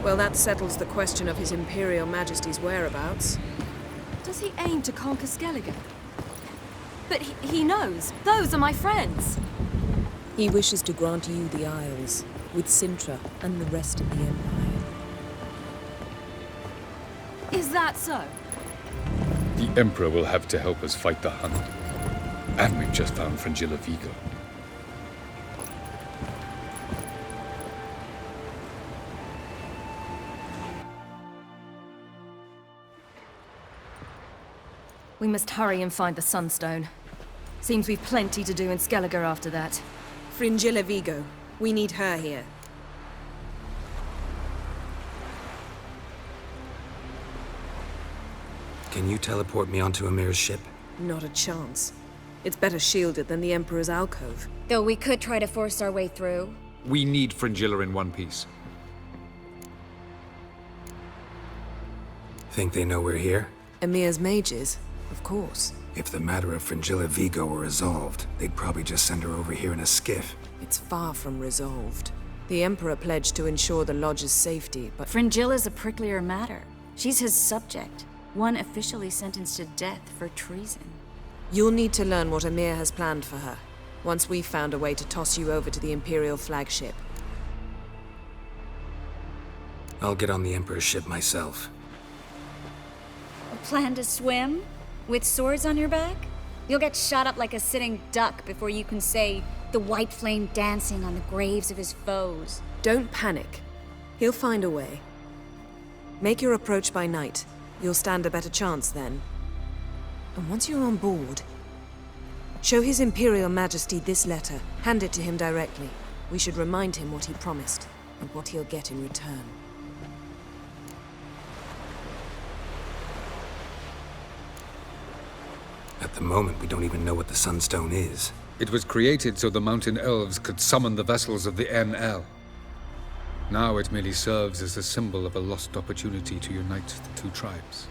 Well, that settles the question of His Imperial Majesty's whereabouts. Does he aim to conquer Skellige? But he knows. Those are my friends. He wishes to grant you the Isles, with Cintra and the rest of the Empire. Is that so? The Emperor will have to help us fight the Hunt. And we've just found Fringilla Vigo. We must hurry and find the Sunstone. Seems we've plenty to do in Skellige after that. Fringilla Vigo. We need her here. Can you teleport me onto Ymir's ship? Not a chance. It's better shielded than the Emperor's alcove. Though we could try to force our way through. We need Fringilla in one piece. Think they know we're here? Ymir's mages, of course. If the matter of Fringilla Vigo were resolved, they'd probably just send her over here in a skiff. It's far from resolved. The Emperor pledged to ensure the Lodge's safety, but Fringilla's a pricklier matter. She's his subject, one officially sentenced to death for treason. you'll need to learn what Ymir has planned for her, once we've found a way to toss you over to the Imperial flagship. I'll get on the Emperor's ship myself. A plan to swim? With swords on your back? You'll get shot up like a sitting duck before you can say the white flame dancing on the graves of his foes. Don't panic. He'll find a way. Make your approach by night. You'll stand a better chance then. And once you're on board, show His Imperial Majesty this letter. Hand it to him directly. We should remind him what he promised, and what he'll get in return. At the moment, we don't even know what the Sunstone is. It was created so the Mountain Elves could summon the vessels of the NL. Now it merely serves as a symbol of a lost opportunity to unite the two tribes.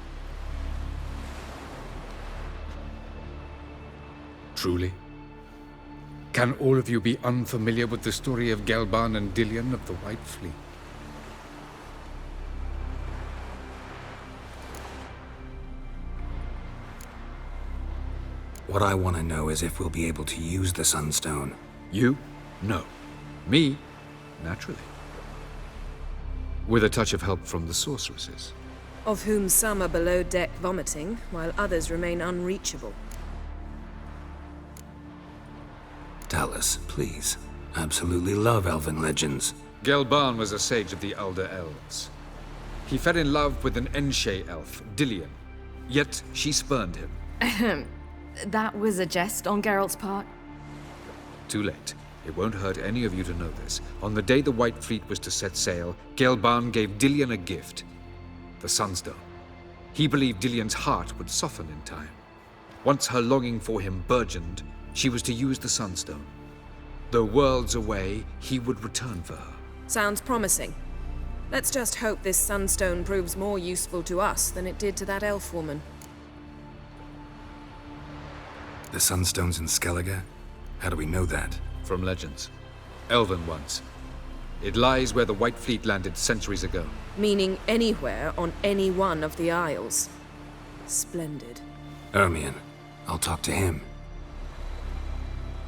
Truly? Can all of you be unfamiliar with the story of Gelban and Dillion of the White Fleet? What I want to know is if we'll be able to use the Sunstone. You? No. Me? Naturally. With a touch of help from the sorceresses. Of whom some are below deck vomiting, while others remain unreachable. Talus, please. Absolutely love elven legends. Gelban was a sage of the Elder Elves. He fell in love with an Enshe elf, Dillion. Yet she spurned him. That was a jest on Geralt's part. Too late. It won't hurt any of you to know this. On the day the White Fleet was to set sail, Gelban gave Dillion a gift. The Sunstone. He believed Dillion's heart would soften in time. Once her longing for him burgeoned, she was to use the Sunstone. Though worlds away, he would return for her. Sounds promising. Let's just hope this Sunstone proves more useful to us than it did to that elf woman. The Sunstone's in Skellige? How do we know that? From legends. Elven ones. It lies where the White Fleet landed centuries ago. Meaning anywhere on any one of the Isles. Splendid. Ermion. I'll talk to him.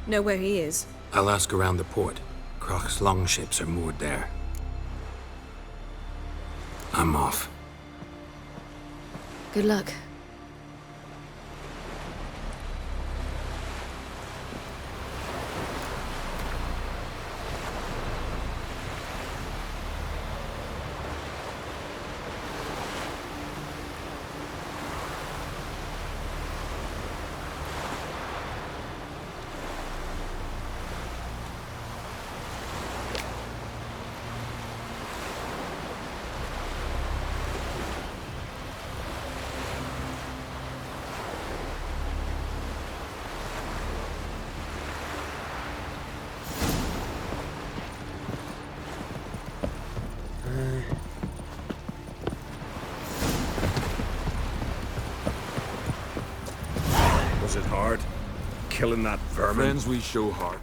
Know where he is? I'll ask around the port. Croc's longships are moored there. I'm off. Good luck. killing that vermin. Friends we show heart.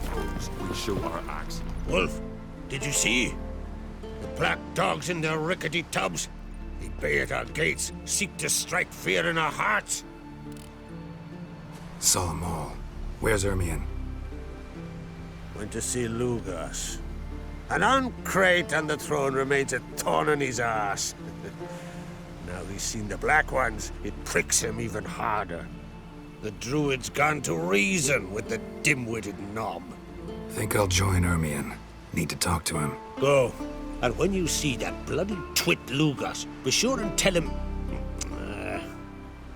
Foes we show our axe. Wolf, did you see? The black dogs in their rickety tubs. They bay at our gates, seek to strike fear in our hearts. Saw 'em all. Where's Ermion? Went to see Lugas. An uncrate on the throne remains a thorn in his ass. Now he's seen the Black Ones, it pricks him even harder. The Druid's gone to reason with the dim-witted knob. Think I'll join Ermion. Need to talk to him. Go. And when you see that bloody twit Lugas, be sure and tell him...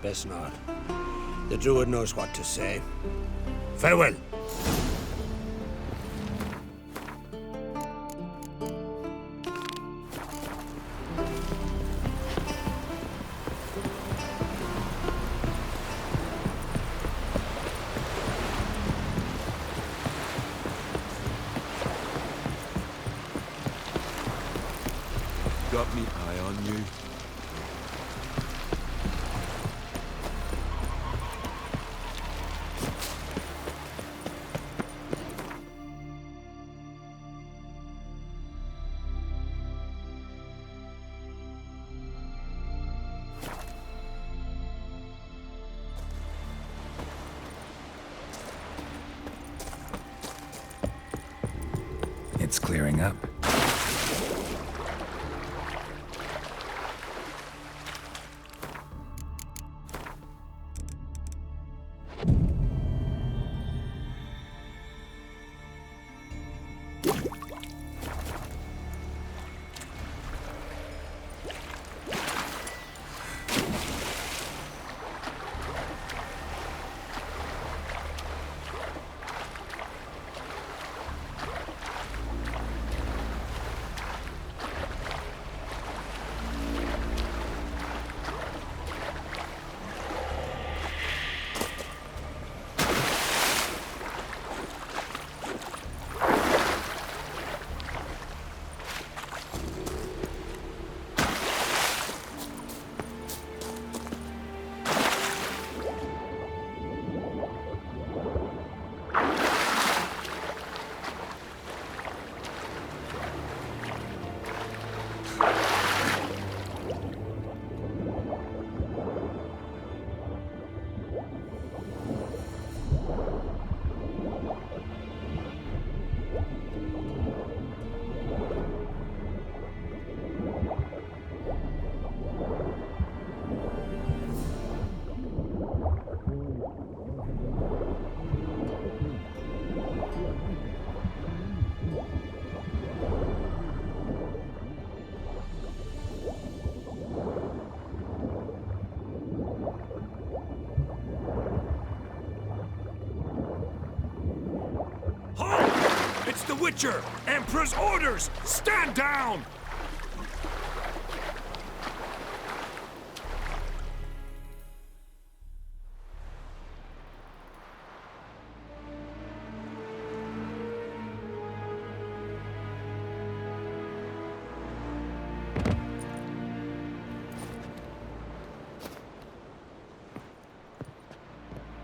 best not. The Druid knows what to say. Farewell. Got me eye on you. It's clearing up. It's the Witcher! Emperor's orders! Stand down!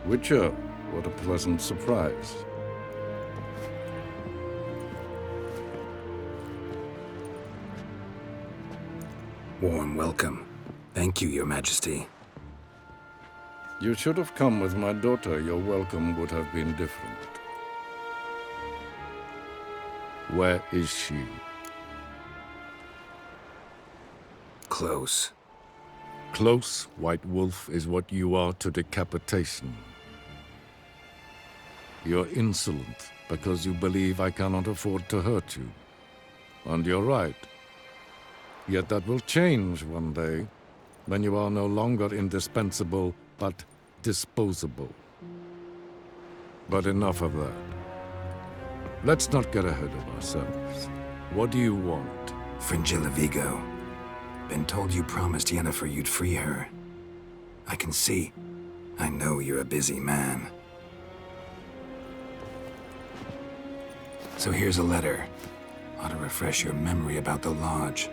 Witcher, what a pleasant surprise. Warm welcome. Thank you, Your Majesty. You should have come with my daughter. Your welcome would have been different. Where is she? Close. Close, White Wolf, is what you are to decapitation. You're insolent because you believe I cannot afford to hurt you. And you're right. Yet that will change one day, when you are no longer indispensable, but disposable. But enough of that. Let's not get ahead of ourselves. What do you want? Fringilla Vigo. Been told you promised Yennefer you'd free her. I can see. I know you're a busy man. So here's a letter. ought to refresh your memory about the Lodge.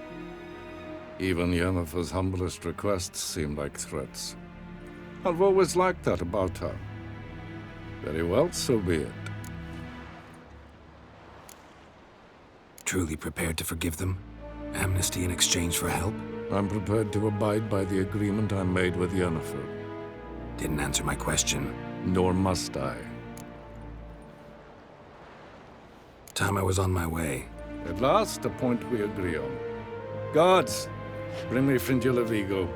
Even Yennefer's humblest requests seem like threats. I've always liked that about her. Very well, so be it. Truly prepared to forgive them? Amnesty in exchange for help? I'm prepared to abide by the agreement I made with Yennefer. Didn't answer my question. Nor must I. Time I was on my way. At last, a point we agree on. Guards, bring me Fringilla Vigo.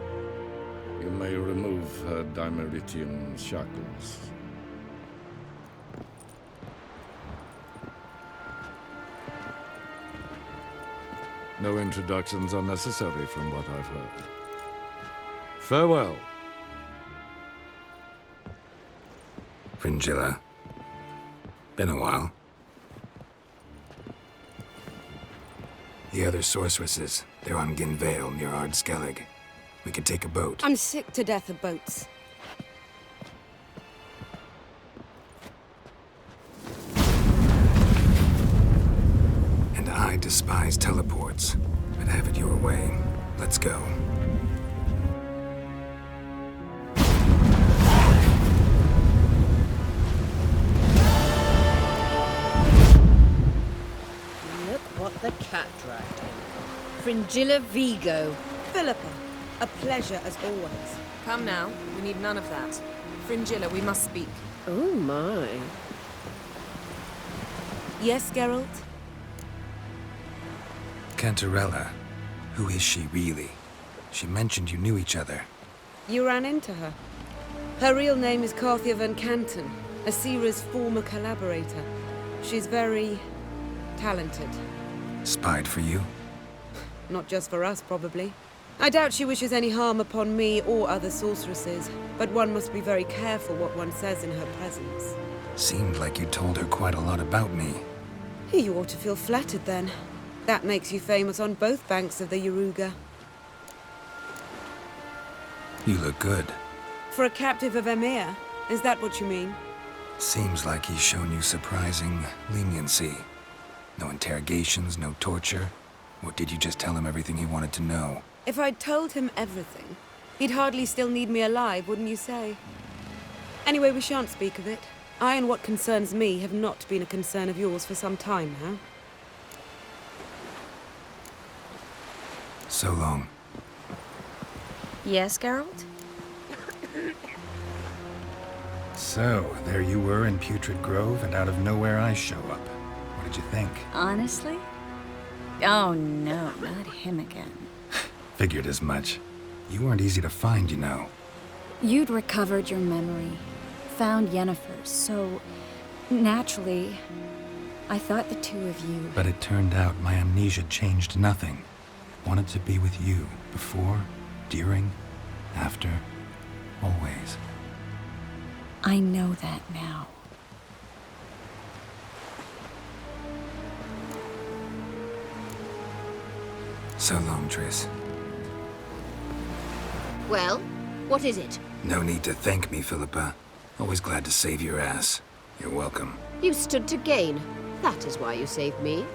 You may remove her Dimeritian shackles. No introductions are necessary from what I've heard. Farewell. Fringilla. Been a while. The other sorceresses, they're on Ginvale near Ard Skellig. We could take a boat. I'm sick to death of boats. And I despise teleports. But have it your way. Let's go. Look what the cat dragged in. Fringilla Vigo. Philippa, a pleasure as always. Come now. We need none of that. Fringilla, we must speak. Oh my. Yes, Geralt? Cantarella. Who is she really? She mentioned you knew each other. You ran into her. Her real name is Carthia van Canton, Asira's former collaborator. She's very talented. Spied for you? Not just for us, probably. I doubt she wishes any harm upon me or other sorceresses, but one must be very careful what one says in her presence. Seemed like you told her quite a lot about me. You ought to feel flattered then. That makes you famous on both banks of the Yaruga. You look good. For a captive of Emir, is that what you mean? Seems like he's shown you surprising leniency. No interrogations, no torture. Or did you just tell him everything he wanted to know? If I'd told him everything, he'd hardly still need me alive, wouldn't you say? Anyway, we shan't speak of it. I and what concerns me have not been a concern of yours for some time now. So long. Yes, Geralt? So, there you were in Putrid Grove, and out of nowhere I show up. What did you think? Honestly? Oh no, not him again. Figured as much. You weren't easy to find, you know. You'd recovered your memory, found Yennefer, so naturally, I thought the two of you... But it turned out my amnesia changed nothing. Wanted to be with you, before, during, after, always. I know that now. So long, Triss. Well, what is it? No need to thank me, Philippa. Always glad to save your ass. You're welcome. You stood to gain. That is why you saved me.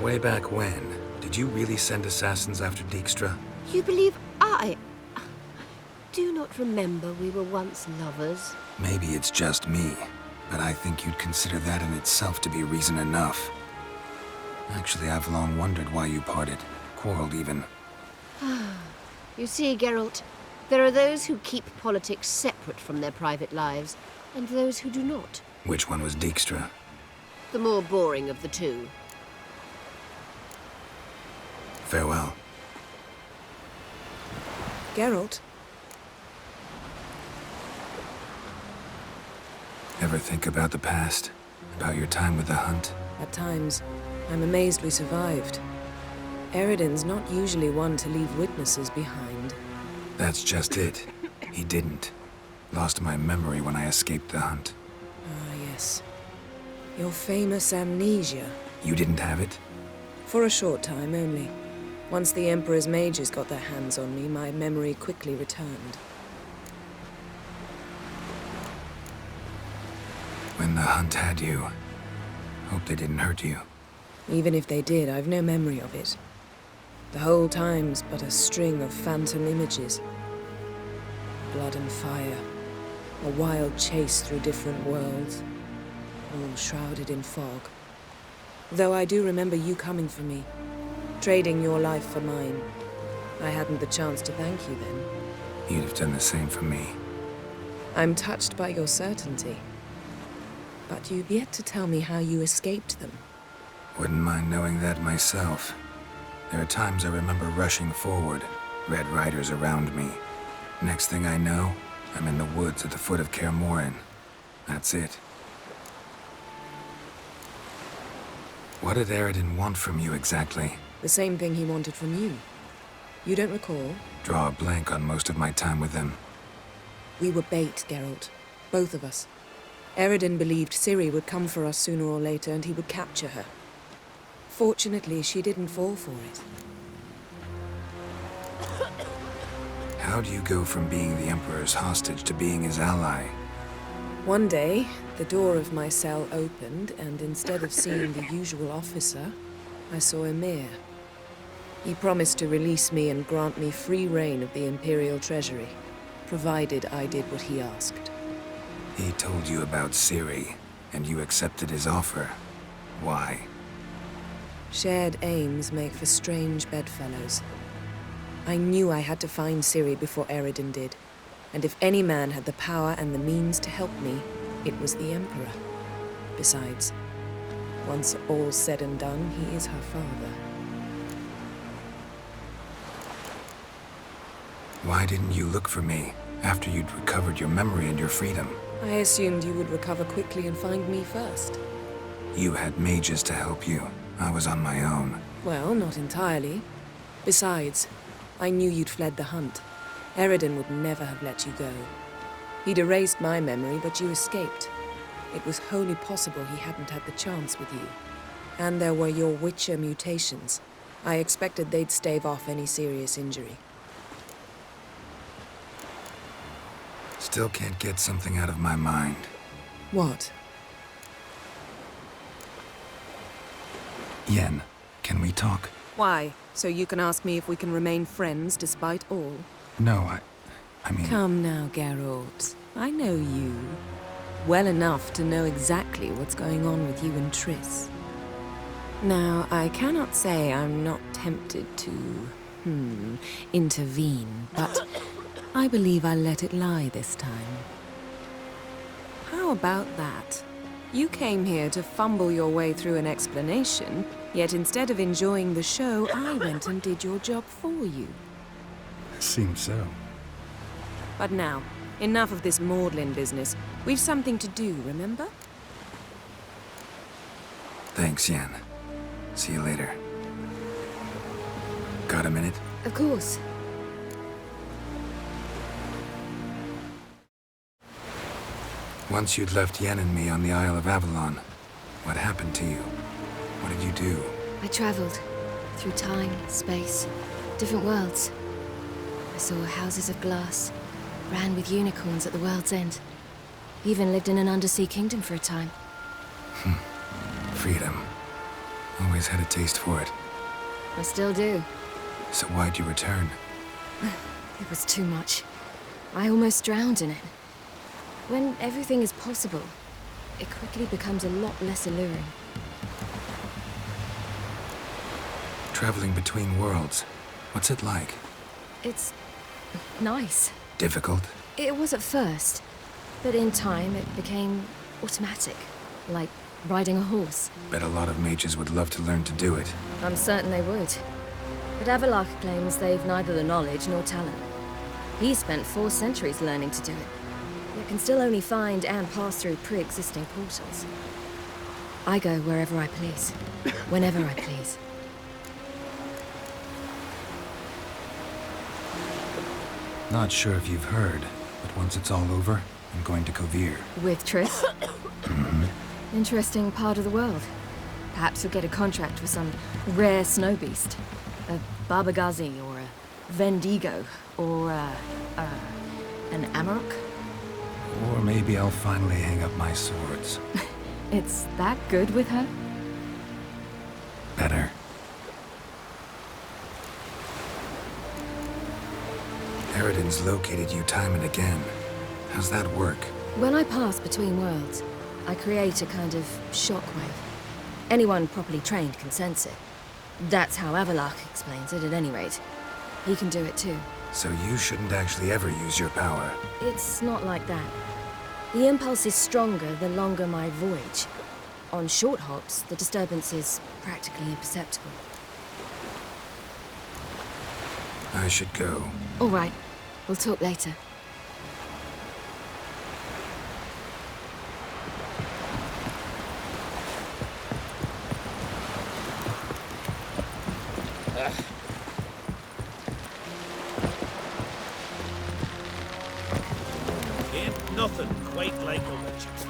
Way back when, did you really send assassins after Dijkstra? You believe I... Do not remember we were once lovers. Maybe it's just me, but I think you'd consider that in itself to be reason enough. Actually, I've long wondered why you parted. Quarreled even. You see, Geralt, there are those who keep politics separate from their private lives, and those who do not. Which one was Dijkstra? The more boring of the two. Farewell. Geralt? Ever think about the past? About your time with the Hunt? At times, I'm amazed we survived. Eredin's not usually one to leave witnesses behind. That's just it. He didn't. Lost my memory when I escaped the Hunt. Ah, yes. Your famous amnesia. You didn't have it? For a short time only. Once the Emperor's mages got their hands on me, my memory quickly returned. When the Hunt had you, Hope they didn't hurt you. Even if they did, I've no memory of it. The whole time's but a string of phantom images. Blood and fire. A wild chase through different worlds. All shrouded in fog. Though I do remember you coming for me. Trading your life for mine. I hadn't the chance to thank you then. You'd have done the same for me. I'm touched by your certainty. But you've yet to tell me how you escaped them. Wouldn't mind knowing that myself. There are times I remember rushing forward, Red Riders around me. Next thing I know, I'm in the woods at the foot of Kaer Morhen. That's it. What did Eredin want from you exactly? The same thing he wanted from you. You don't recall? Draw a blank on most of my time with them. We were bait, Geralt. Both of us. Eredin believed Ciri would come for us sooner or later and he would capture her. Fortunately, she didn't fall for it. How do you go from being the Emperor's hostage to being his ally? One day, the door of my cell opened, and instead of seeing the usual officer, I saw Emhyr. He promised to release me and grant me free reign of the Imperial Treasury, provided I did what he asked. He told you about Ciri, and you accepted his offer. Why? Shared aims make for strange bedfellows. I knew I had to find Ciri before Eredin did, and if any man had the power and the means to help me, it was the Emperor. Besides, once all's said and done, he is her father. Why didn't you look for me after you'd recovered your memory and your freedom? I assumed you would recover quickly and find me first. You had mages to help you. I was on my own. Well, not entirely. Besides, I knew you'd fled the hunt. Eredin would never have let you go. He'd erased my memory, but you escaped. It was wholly possible he hadn't had the chance with you. And there were your Witcher mutations. I expected they'd stave off any serious injury. Still can't get something out of my mind. What? Yen, can we talk? Why? So you can ask me if we can remain friends despite all? No, I mean... Come now, Geralt. I know you. Well enough to know exactly what's going on with you and Triss. Now, I cannot say I'm not tempted to, intervene, but I believe I'll let it lie this time. How about that? You came here to fumble your way through an explanation, yet instead of enjoying the show, I went and did your job for you. Seems so. But now, enough of this maudlin business. We've something to do, remember? Thanks, Yen. See you later. Got a minute? Of course. Once you'd left Yen and me on the Isle of Avalon, what happened to you? What did you do? I traveled through time, space, different worlds. I saw houses of glass, ran with unicorns at the world's end. Even lived in an undersea kingdom for a time. Freedom. Always had a taste for it. I still do. So why'd you return? It was too much. I almost drowned in it. When everything is possible, it quickly becomes a lot less alluring. Traveling between worlds. What's it like? It's nice. Difficult? It was at first, but in time it became automatic, like riding a horse. Bet a lot of mages would love to learn to do it. I'm certain they would. But Avallac'h claims they've neither the knowledge nor talent. He spent 4 centuries learning to do it, yet can still only find and pass through pre-existing portals. I go wherever I please, whenever I please. Not sure if you've heard, but once it's all over, I'm going to Kovir. With Triss? Interesting part of the world. Perhaps you'll get a contract for some rare snow beast. A Barbagazi, or a Vendigo, or an Amarok. Or maybe I'll finally hang up my swords. It's that good with her? Better. Eridan's located you time and again. How's that work? When I pass between worlds, I create a kind of shockwave. Anyone properly trained can sense it. That's how Avalok explains it, at any rate. He can do it too. So you shouldn't actually ever use your power. It's not like that. The impulse is stronger the longer my voyage. On short hops, the disturbance is practically imperceptible. I should go. All right. We'll talk later. Ain't nothing quite like a witch.